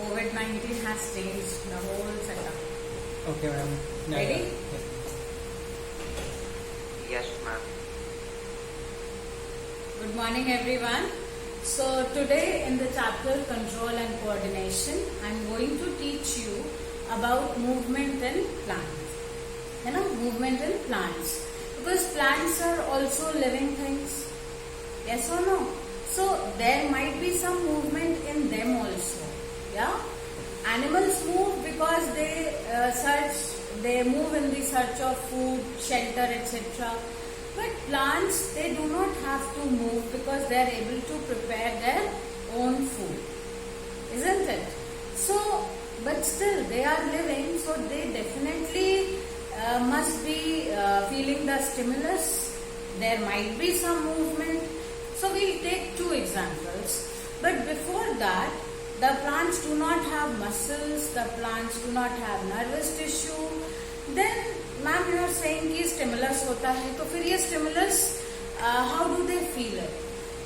COVID-19 has changed the whole setup. Okay, ma'am. Ready? Yes. Yes, ma'am. Good morning, everyone. So today in the chapter Control and Coordination, I am going to teach you about movement in plants. You know, movement in plants. Because plants are also living things. Yes or no? So there might be some movement in them also. Yeah? Animals move because they move in the search of food, shelter, etc. But plants, they do not have to move because they are able to prepare their own food. Isn't it? So, but still they are living, so they definitely must be feeling the stimulus. There might be some movement. So we'll take two examples. But before that, the plants do not have muscles, the plants do not have nervous tissue. Then, ma'am, you are saying कि stimulus होता है, तो फिर ये stimulus, how do they feel it?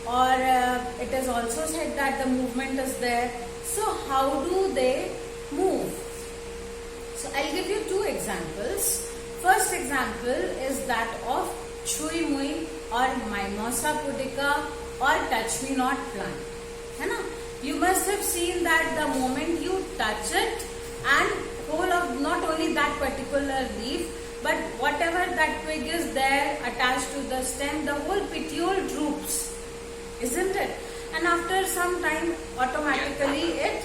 Or it is also said that the movement is there. So how do they move? So I'll give you two examples. First example is that of Chui Mui or Mimosa pudica or Touch Me Not plant. है ना? You must have seen that the moment you touch it and whole of not only that particular leaf, but whatever that twig is there attached to the stem, the whole petiole droops, isn't it? And after some time, automatically it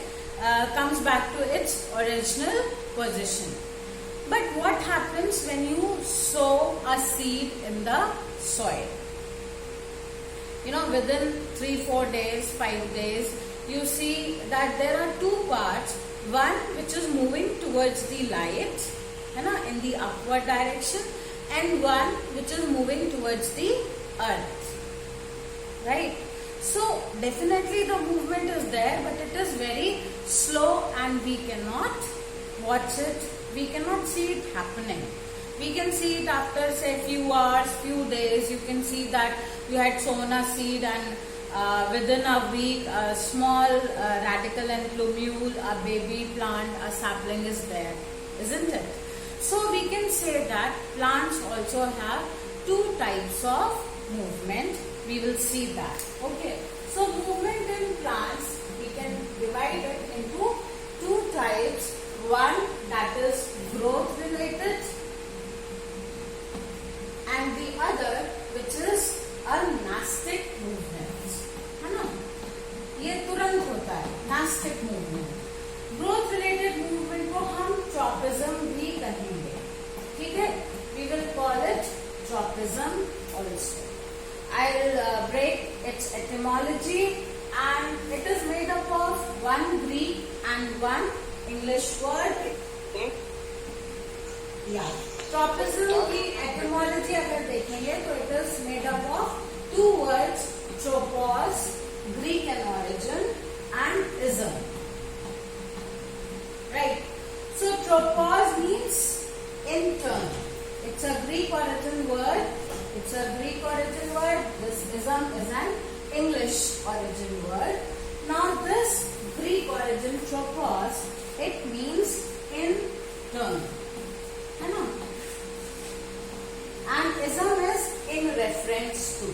comes back to its original position. But what happens when you sow a seed in the soil? You know, within 3-4 days, 5 days, you see that there are two parts. One which is moving towards the light, in the upward direction, and one which is moving towards the earth. Right? So definitely the movement is there, but it is very slow and we cannot watch it. We cannot see it happening. We can see it after say few hours, few days. You can see that you had sown a seed and within a week a small radical and plumule, a baby plant, a sapling is there, isn't it? So we can say that plants also have two types of movement. We will see that. Okay. So movement in plants, we can divide it into two types. One that is growth related and the other which is a nastic movement. है ना? ये तुरंत होता है nastic movement. Growth related movement को हम tropism भी कहेंगे. ठीक है? We will call it tropism also. I'll break its etymology, and it is made up of one Greek and one English word. Yeah. Tropism की etymology अगर देखेंगे तो it is made up of two words, tropos, Greek in origin, and ism. Right. So tropos means in turn. It's a Greek origin word. This ism is an English origin word. Now this Greek origin tropos, it means in turn. है ना? And ism is in reference to.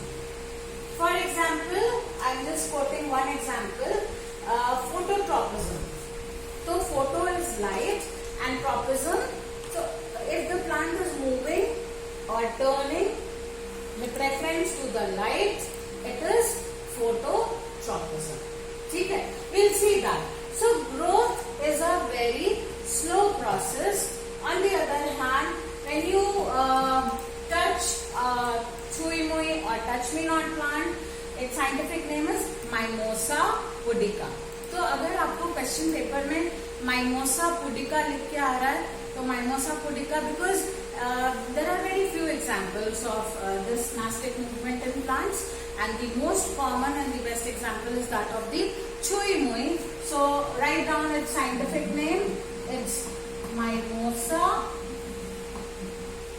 For example, I am just quoting one example, phototropism. So photo is light and tropism. So if the plant is moving or turning with reference to the light, it is phototropism. Okay? We'll see that. So growth is a very slow process. On the other hand, when you touch Chui Mui or Touch Me Not plant, its scientific name is Mimosa pudica. तो अगर आपको question paper में Mimosa pudica लिख के आ रहा है, तो Mimosa pudica, because there are very few examples of this nastic movement in plants, and the most common and the best example is that of the Chui Mui. So write down its scientific name. It's Mimosa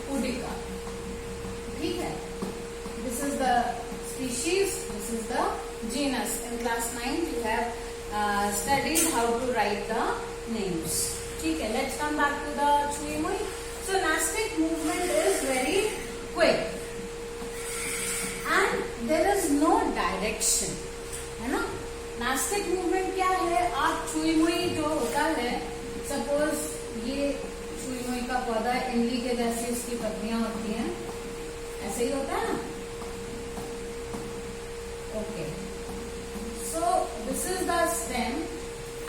pudica. ठीक है? This is the species, this is the genus. In class 9 you have studied how to write the names. ठीक है, let's come back to the Chui Mui. So Nastic movement is very quick and there is no direction, है ना. Nastic movement क्या है? आप Chui Mui जो होता है, सपोज ये Chui Mui का पौधा, इमली के जैसे इसकी पत्तियां होती हैं, ऐसे ही होता है ना. Okay. So this is the stem,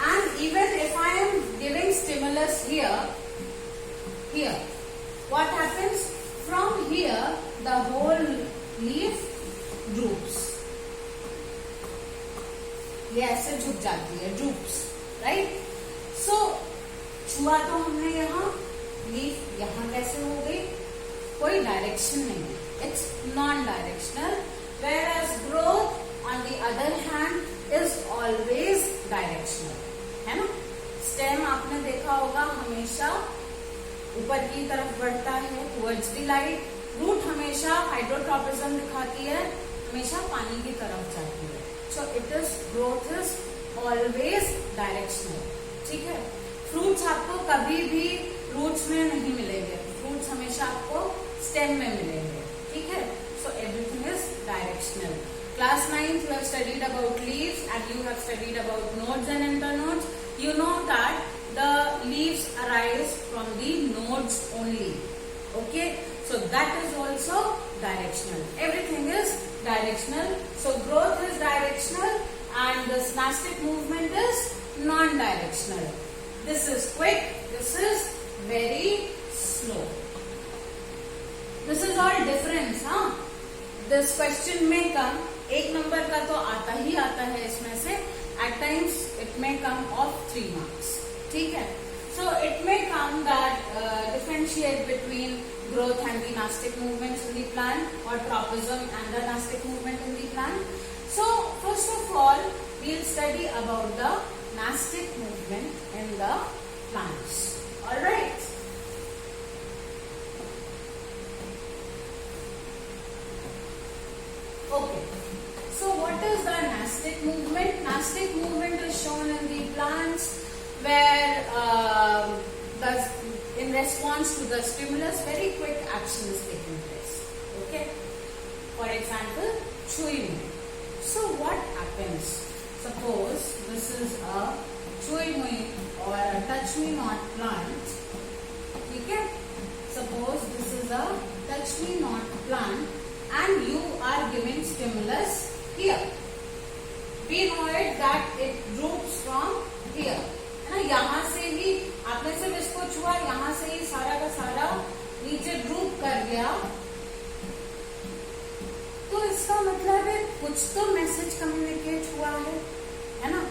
and even if I am giving stimulus here, what happens? From here, the whole leaf droops. ये ऐसे झुक जाती है, droops, right? So छुआ तो हमने यहाँ, लीफ यहाँ कैसे हो गई? कोई डायरेक्शन नहीं है. It's non-directional. Whereas growth, on the other hand, is always directional, है ना. स्टेम आपने देखा होगा हमेशा ऊपर की तरफ बढ़ता है, towards the light. रूट हमेशा हाइड्रोट्रोपिज्म दिखाती है, हमेशा पानी की तरफ जाती है. So it is, growth is always directional. ठीक है. फ्रूट्स आपको कभी भी रूट्स में नहीं मिलेंगे, फ्रूट्स हमेशा आपको स्टेम में मिलेंगे. ठीक है. So everything is directional. Class 9th you have studied about leaves and you have studied about nodes and internodes. You know that the leaves arise from the nodes only. Okay, so that is also directional. Everything is directional. So growth is directional and the synaptic movement is non-directional. This is quick, this is very slow. This is all difference, huh? This question may come, एक number का तो आता ही आता है इसमें से. At times it may come of 3 marks. ठीक है. So it may come that differentiate between growth and the nastic movements in the plant, or tropism and the nastic movement in the plant. So first of all, we'll study about the nastic movement in the plants. All right. Okay. So what is the nastic movement? Nastic movement is shown in the plants where in response to the stimulus, very quick action is taking place. Okay. For example, Chui Mui. So what happens? Suppose this is a Chui Mui or a touch me not plant. Okay. Suppose this is a touch me not plant and you are giving stimulus here. We know it that it droops from here. है ना. यहाँ से ही आपने सिर्फ इसको छुआ, यहाँ से ही सारा का सारा नीचे ड्रूप कर गया. तो इसका मतलब है कुछ तो मैसेज कम्युनिकेट हुआ है ना.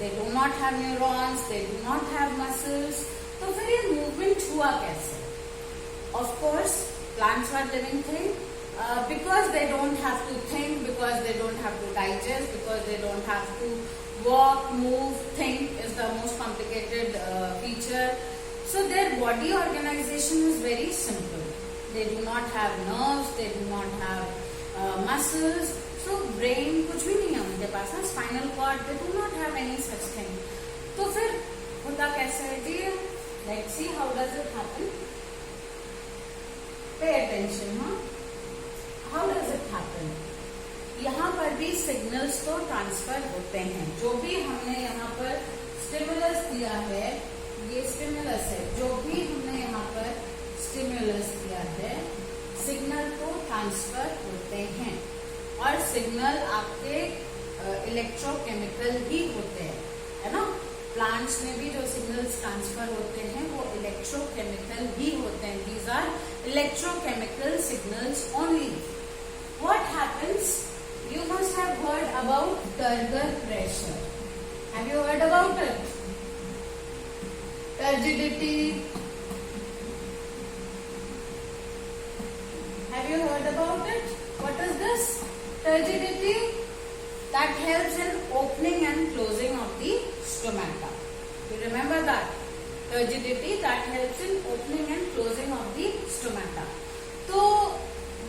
They do not have neurons, they do not have muscles. तो फिर ये मूवमेंट हुआ कैसे? Of course, plants are living thing. Because they don't have to think, because they don't have to digest, because they don't have to walk, move, think is the most complicated feature. So their body organization is very simple. They do not have nerves, they do not have muscles. So brain कुछ भी नहीं है उनके पास. Spinal cord, they do not have any such thing. तो फिर होता कैसे है जी? Let's see how does it happen. Pay attention, huh? How does it happen? यहाँ पर भी सिग्नल्स तो ट्रांसफर होते हैं. जो भी हमने यहाँ पर स्टिमुलस दिया है, ये स्टिमुलस है. जो भी हमने यहाँ पर स्टिमुलस दिया है, सिग्नल तो ट्रांसफर होते हैं. और सिग्नल आपके इलेक्ट्रोकेमिकल ही होते हैं, है ना. प्लांट्स में भी जो सिग्नल्स ट्रांसफर होते हैं वो इलेक्ट्रोकेमिकल ही होते हैं. These are electrochemical signals only. What happens? You must have heard about turgor pressure. Have you heard about it? Turgidity. Have you heard about it? What is this? Turgidity that helps in opening and closing of the stomata. You remember that? Turgidity that helps in opening and closing of the stomata. तो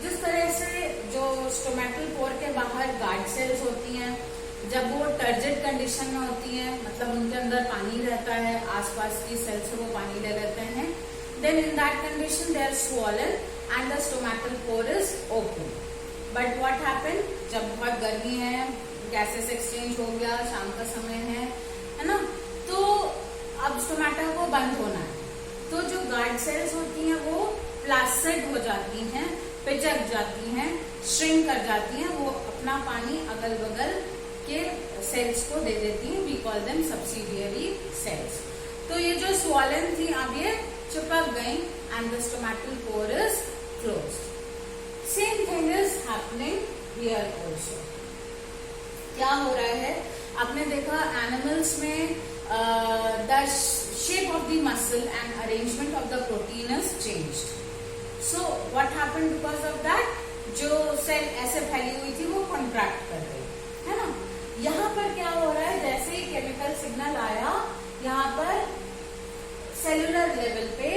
जिस तरह से जो stomatal pore के बाहर guard cells होती हैं, जब वो टर्जिड कंडीशन में होती है, मतलब उनके अंदर पानी रहता है, आसपास की सेल से वो पानी ले लेते हैं, then in that condition they are swollen and the stomatal pore is open. But what happened, जब बहुत गर्मी है, गैसेस एक्सचेंज हो गया, शाम का समय है ना, तो अब स्टोमेटा को बंद होना है, तो जो गार्ड सेल्स होती हैं वो प्लासिड हो जाती हैं, पिचक जाती हैं, श्रिंक कर जाती हैं, वो अपना पानी अगल बगल के सेल्स को दे देती हैं. We call them subsidiary cells. तो ये जो स्वॉलन थी अब ये चिपक गई and the stomatal pore is closed. Same thing is happening here also. क्या हो रहा है, आपने देखा एनिमल्स में the shape of the muscle and arrangement of the protein is changed. So what happened because of that, जो cell ऐसे फैली हुई थी वो कॉन्ट्रैक्ट कर गई, है ना. यहाँ पर क्या हो रहा है, जैसे ही केमिकल सिग्नल आया, यहाँ पर सेलुलर लेवल पे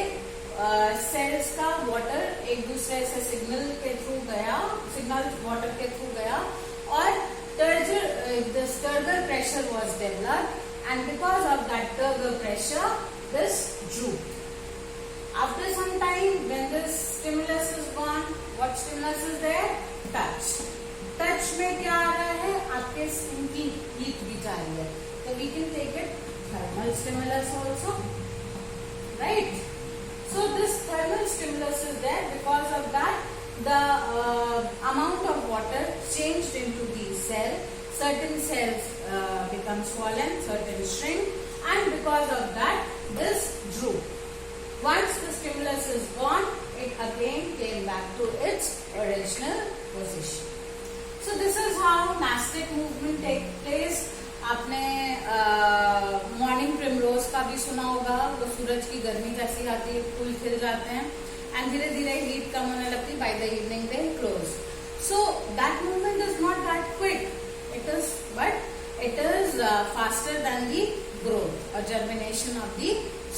सेल्स का वाटर एक दूसरे से सिग्नल के थ्रू गया, सिग्नल वाटर के थ्रू गया, और turgor pressure was developed, and because of that turgor pressure this drooped. After some time, when this stimulus is gone, what stimulus is there? Touch. Touch में क्या आ रहा है, आपके स्किन की हीट भी जा रही है, तो we can take it thermal stimulus also, right. So this thermal stimulus is there, because of that the amount of water changed into the cell. Certain cells become swollen, certain shrink, and because of that this droop. Once the stimulus is gone, it again came back to its original position. So this is how mastic movement take place. आपने morning primrose का भी सुना होगा, तो सूरज की गर्मी जैसी आती है, फूल खिल जाते हैं, एंड धीरे धीरे हीट कम होने लगती, by the evening they close. So that movement is not that quick, it is but it is faster than the growth और जर्मिनेशन ऑफ दी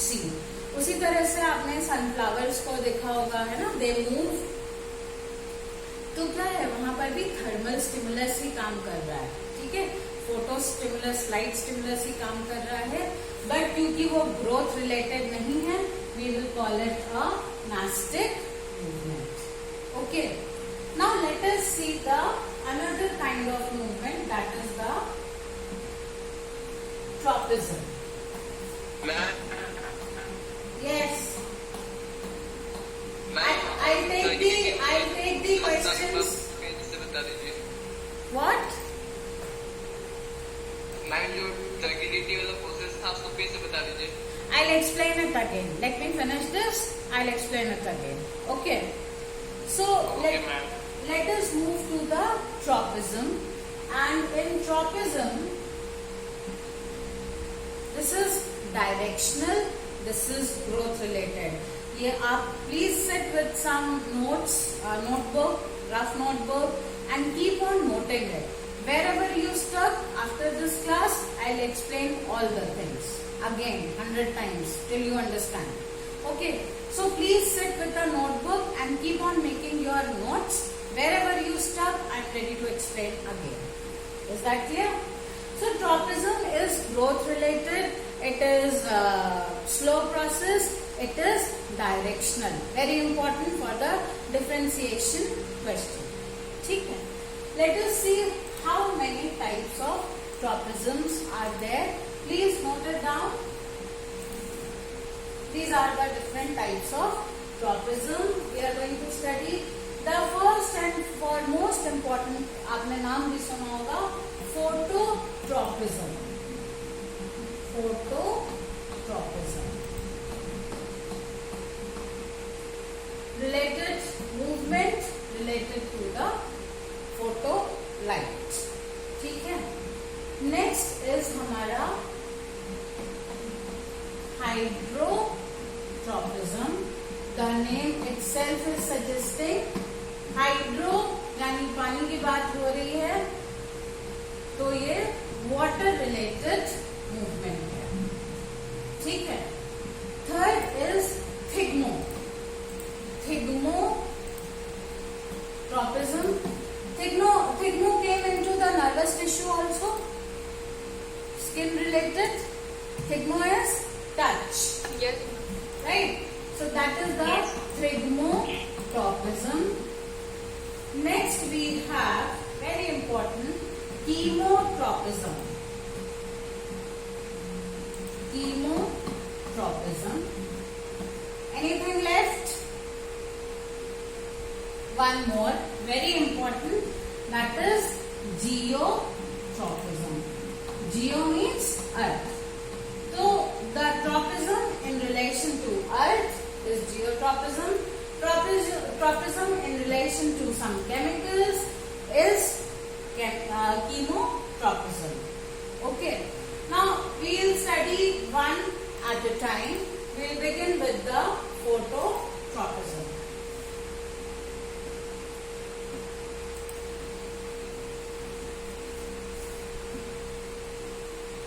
सीड. उसी तरह से आपने सनफ्लावर्स को देखा होगा, है ना, दे मूव. तो क्या है, वहां पर भी थर्मल स्टिमुलस ही काम कर रहा है, ठीक है, फोटो स्टिमुलस, लाइट स्टिमुलस ही काम कर रहा है, बट क्योंकि वो ग्रोथ रिलेटेड नहीं है, we will call it a mastic movement. Okay, now let us see the another kind of movement, that is the tropism. Yes, I'll take the questions. What? Ma'am जो टर्गिडिटी वाला process था उसको फिर से बता दीजिए. I'll explain it again. Let me finish this. I'll explain it again. Okay. So let us move to the tropism. And in tropism, this is directional. This is growth related. ये आप please sit with some notes, notebook, rough notebook, and keep on noting it. Wherever you stuck after this class, I'll explain all the things again 100 times till you understand. Okay, so please sit with a notebook and keep on making your notes. Wherever you stuck, I'm ready to explain again. Is that clear? So tropism is growth related, it is slow process, it is directional, very important for the differentiation question. ठीक है, let us see how many types of tropisms are there. Please note it down. These are the different types of tropism we are going to study. The first and foremost important, आपने नाम भी सुना होगा, phototropism. Phototropism. Related movement related to the photolight. ठीक है. Next is हमारा hydrotropism. The name itself is suggesting hydro यानी पानी की बात हो रही है, तो ये water related movement है, ठीक है. Third is thigmo. Thigmotropism. Thigmo came into the nervous tissue also. skin related. Thigmo is touch. Yes. Right? So that is the Yes. thigmotropism. Next we have, very important, chemotropism. Chemotropism. Anything left? One more, very important, that is geotropism. Geo means earth. So the tropism in relation to earth is geotropism. Tropism in relation to some chemicals is chemotropism. Okay. Now we will study one at a time. We will begin with the phototropism.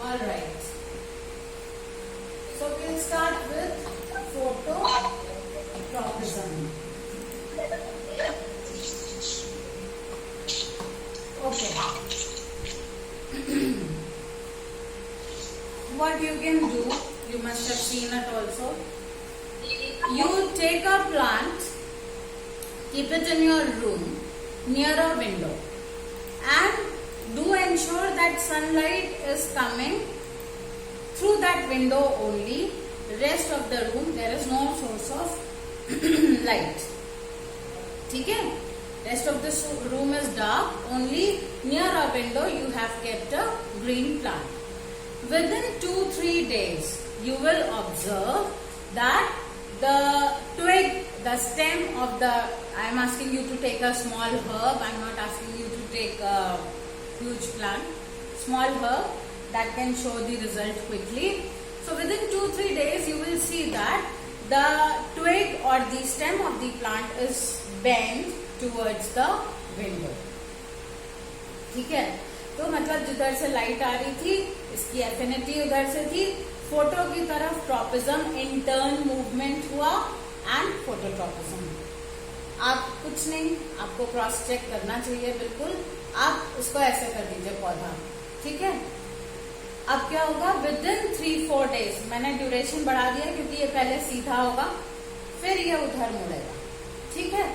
All right. So we'll start with phototropism. Okay. What you can do, you must have seen it also. You take a plant, keep it in your room near a window, and do ensure that sunlight is coming through that window only. The rest of the room there is no source of light. ठीक है? Rest of the room is dark. Only near a window you have kept a green plant. Within 2-3 days, you will observe that the twig, the stem of the, I am asking you to take a small herb, I am not asking you to take a huge plant, small herb that can show the result quickly. So within 2-3 days, you will see that the twig or the stem of the plant is bent towards the window. ठीक है? तो मतलब जिधर से light आ रही थी, इसकी affinity उधर से थी, फोटो की तरफ ट्रॉपिज्म इन टर्न मूवमेंट हुआ एंड फोटोट्रॉपिज्म. आप कुछ नहीं, आपको क्रॉस चेक करना चाहिए बिल्कुल. आप उसको ऐसे कर दीजिए पौधा. ठीक है? अब क्या होगा, विद इन 3-4 डेज, मैंने ड्यूरेशन बढ़ा दिया क्योंकि ये पहले सीधा होगा, फिर ये उधर मुड़ेगा. ठीक है?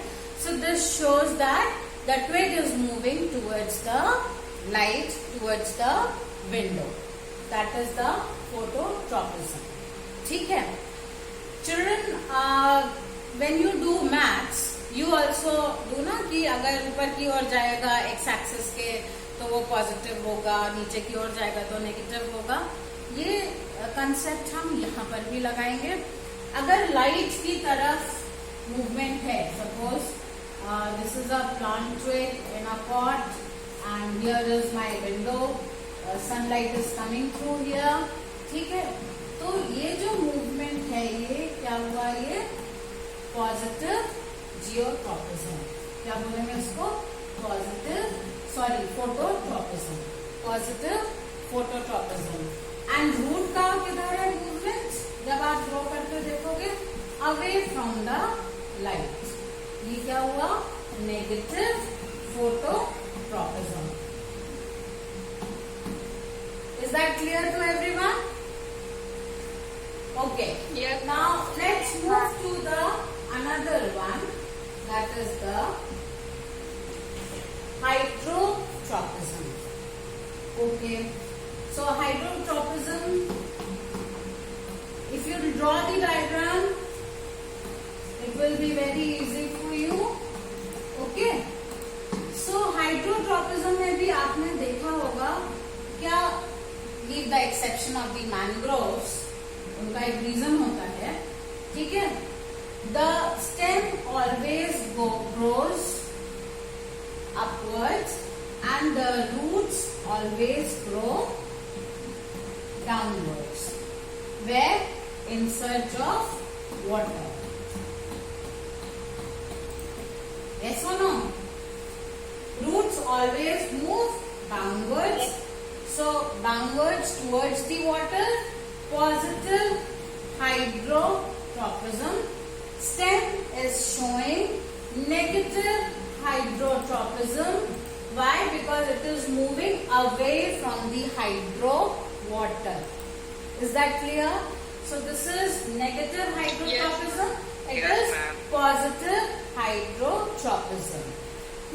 So this shows that the twig is moving towards the light, towards the window. That is the phototropism. ठीक है? Children, when you do maths, you also do ना कि अगर ऊपर की ओर जाएगा x axis के तो वो पॉजिटिव होगा, नीचे की ओर जाएगा तो नेगेटिव होगा. ये कंसेप्ट हम यहाँ पर भी लगाएंगे. अगर लाइट की तरफ मूवमेंट है, suppose this is a plant twig in a pot and here is my window, sunlight is coming through here. ठीक है? तो ये जो मूवमेंट है, ये क्या हुआ, ये पॉजिटिव जियोट्रॉपिज्म. क्या बोलेंगे इसको? Phototropism. Positive phototropism. And root का किधर है मूवमेंट? जब आप ड्रॉ करके देखोगे, अवे फ्रॉम द लाइट. ये क्या हुआ? Negative phototropism. Is that clear to everyone? Okay. Yes. Now let's move to the another one, that is the hydrotropism. Okay. So hydrotropism, if you draw the diagram, it will be very easy for you. Okay. So hydrotropism में भी आपने देखा होगा, क्या leave the exception of the mangroves, उनका एक reason होता है. ठीक है? The stem always grows upwards and the roots always grow downwards, where in search of water. Yes और no? Roots always move downwards. So downwards towards the water, positive hydrotropism. Stem is showing negative hydrotropism. Why? Because it is moving away from the hydro water. Is that clear? So this is negative hydrotropism. It Yes, is ma'am. positive hydrotropism.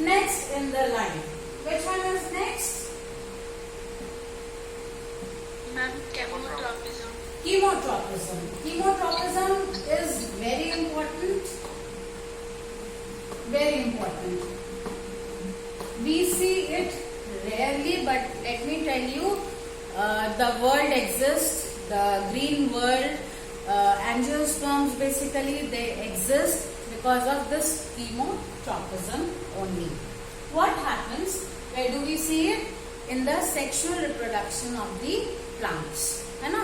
Next in the line. Which one is next? Ma'am, chemotropism. Chemotropism. Chemotropism is very important. Very important. We see it rarely, but let me tell you, the world exists. The green world, angiosperms basically, they exist because of this chemotropism only. What happens? Where do we see it? In the sexual reproduction of the plants. है ना?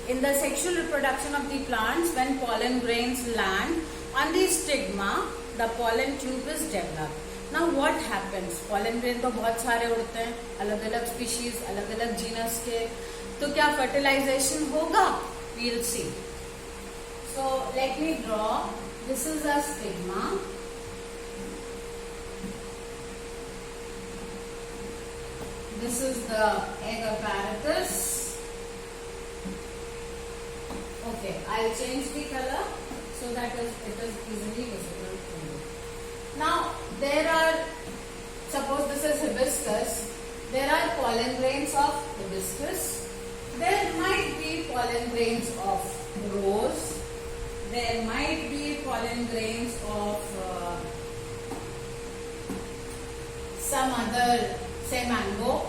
In the sexual reproduction of the plants, when pollen grains land on the stigma, the pollen tube is developed. Now what happens? Pollen grain तो बहुत सारे उड़ते हैं, अलग अलग species, अलग अलग genus के. तो क्या fertilization होगा? We'll see. So let me draw. This is a stigma. This is the egg apparatus. Okay, I'll change the color so that it is easily visible to you. Now there are, suppose this is hibiscus. There are pollen grains of hibiscus. There might be pollen grains of rose. There might be pollen grains of some other, say mango.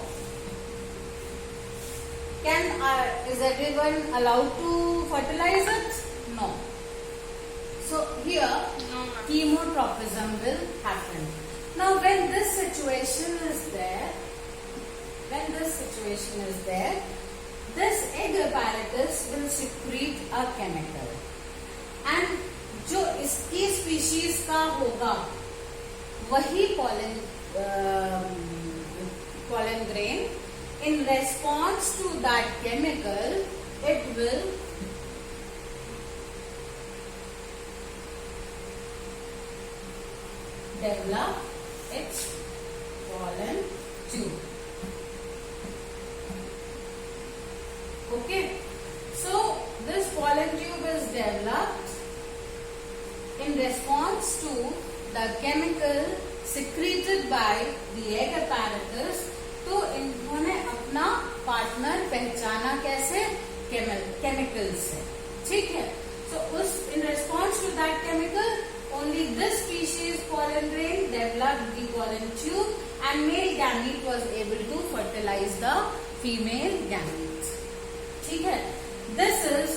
Is everyone allowed to fertilize it? No. So here, No, ma'am. chemotropism will happen. Now when this situation is there, this egg apparatus will secrete a chemical. And जो इसकी species का होगा, वही pollen grain, in response to that chemical, it will develop its pollen tube. Okay, so this pollen tube is developed in response to the chemical secreted by the egg apparatus. तो इन्होंने अपना partner पहचाना कैसे? Chemical से. ठीक है. So in response to that chemical, only this species pollen grain developed the pollen tube, and male gamete was able to fertilize the female gamete. ठीक है. This is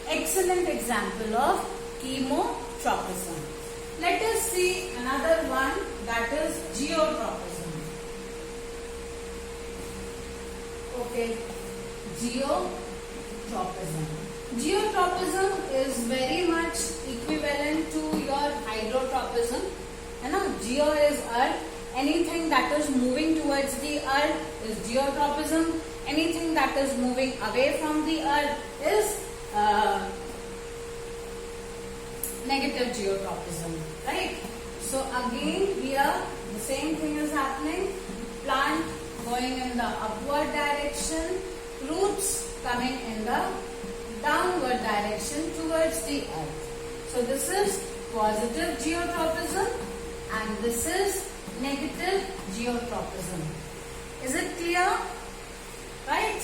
excellent example of chemotropism. Let us see another one, that is geotropism. Okay, geotropism. Geotropism is very much equivalent to your hydrotropism. है ना? Geo is earth. Anything that is moving towards the earth is geotropism. Anything that is moving away from the earth is negative geotropism. Right? So again here the same thing is happening. Plant going in the upward direction, roots coming in the downward direction towards the earth. So this is positive geotropism and this is negative geotropism. Is it clear? Right?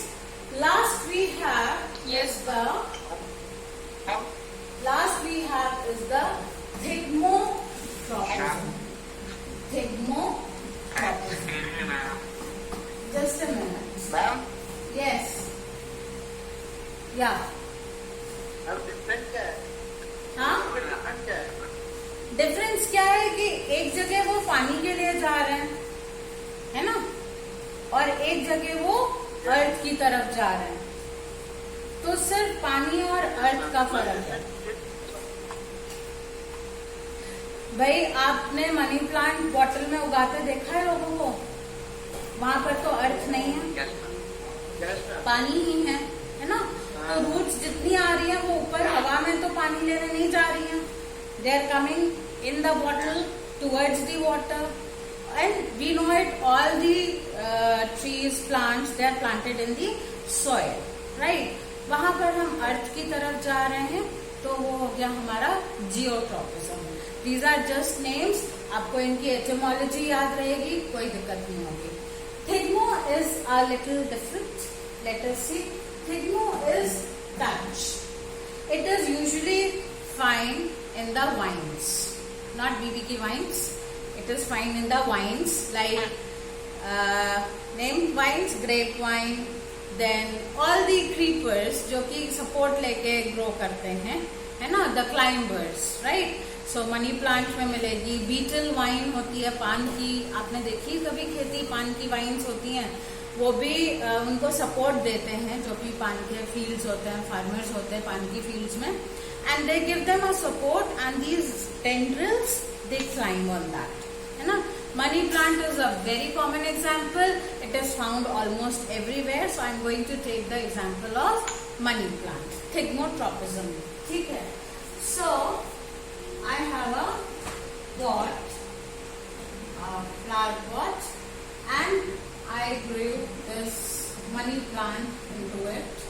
Last we have is the thigmotropism. Thigmotropism. Just a minute. Ma'am, Yes. Yeah. अब difference क्या है? हाँ? Difference क्या है? Difference क्या है कि एक जगह वो पानी के लिए जा रहे हैं, है ना? और एक जगह वो अर्थ की तरफ जा रहे हैं. तो सिर्फ पानी और अर्थ का फर्क है. भाई आपने मनी प्लांट बॉटल में उगाते देखा है लोगों को? वहां पर तो अर्थ नहीं है, पानी ही है ना? तो रूट्स जितनी आ रही है वो ऊपर हवा में तो पानी लेने नहीं जा रही हैं. They are coming in the bottle towards the water. And we know it, all the trees, plants, they are planted in the soil. Right, वहां पर हम अर्थ की तरफ जा रहे हैं, तो वो हो गया हमारा geotropism. These are just names, आपको इनकी एटिमोलॉजी याद रहेगी, कोई दिक्कत नहीं होगी। Thigmo is a little different, let us see. Thigmo is touch. It is usually found in the wines, not BBQ wines. It is found in the wines like named wines, grape wine, then all the creepers जो कि support लेके grow करते हैं, है ना, the climbers, right? So money plant में मिलेगी। Beetle wine होती है पान की, आपने देखी कभी खेती, पान की वाइन्स होती हैं, वो भी उनको सपोर्ट देते हैं जो कि पान के फील्ड्स होते हैं, फार्मर्स होते हैं पान की फील्ड्स में, and they give them a support and these tendrils they climb on that, है ना। Money plant is a very common example, it is found almost everywhere, so I am going to take the example of money plant, thigmotropism, ठीक है। So I have a pot, a flower pot, and I grew this money plant into it,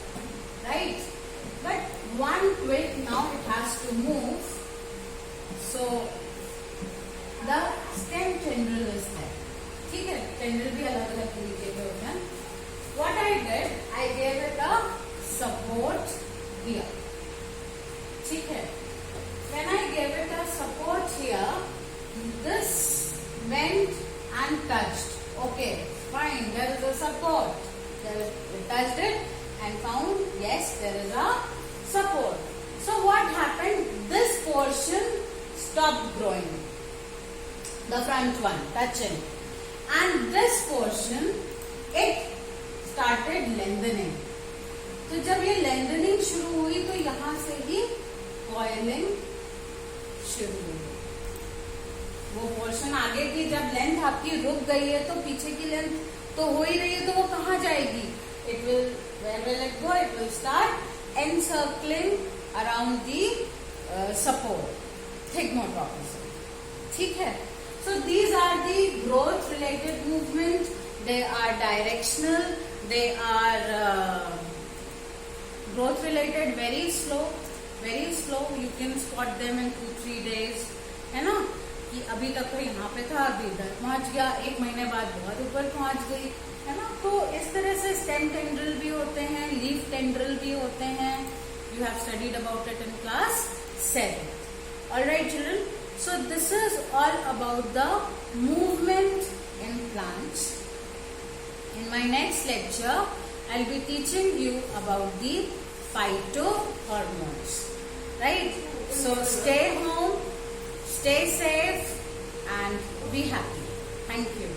right? But one twig now it has to move, so the stem tendril is there. ठीक है, tendril भी अलग अलग तरीके के होते हैं। What I did, I gave it a support here. ठीक है, when I gave it a support here, this went and touched. Okay, fine, there is a support. There we touched it and found, yes, there is a support. So what happened? This portion stopped growing, the front one touching, and this portion it started lengthening. तो जब ये lengthening शुरू हुई तो यहाँ से ही coiling शुरू हुई। वो पोर्शन आगे की जब लेंथ आपकी रुक गई है तो पीछे की लेंथ तो हो ही रही है, तो वो कहाँ जाएगी? It will, where will it go? It will start encircling around the support, thigmotropism, ठीक है। So these are the growth related movement, they are directional, they are growth related, very slow, you can spot them in 2-3 days, है ना, कि अभी तक तो यहाँ पे था, अभी इधर पहुंच गया, 1 महीने बाद बहुत ऊपर पहुंच गई, है ना। तो इस तरह से स्टेम टेंड्रिल भी होते हैं, लीफ टेंड्रिल भी होते हैं। You have studied about it in class 7. Alright children, so this is all about the movement in plants. In my next lecture, I'll be teaching you about the phytohormones. Right? So stay home, stay safe, and be happy. Thank you.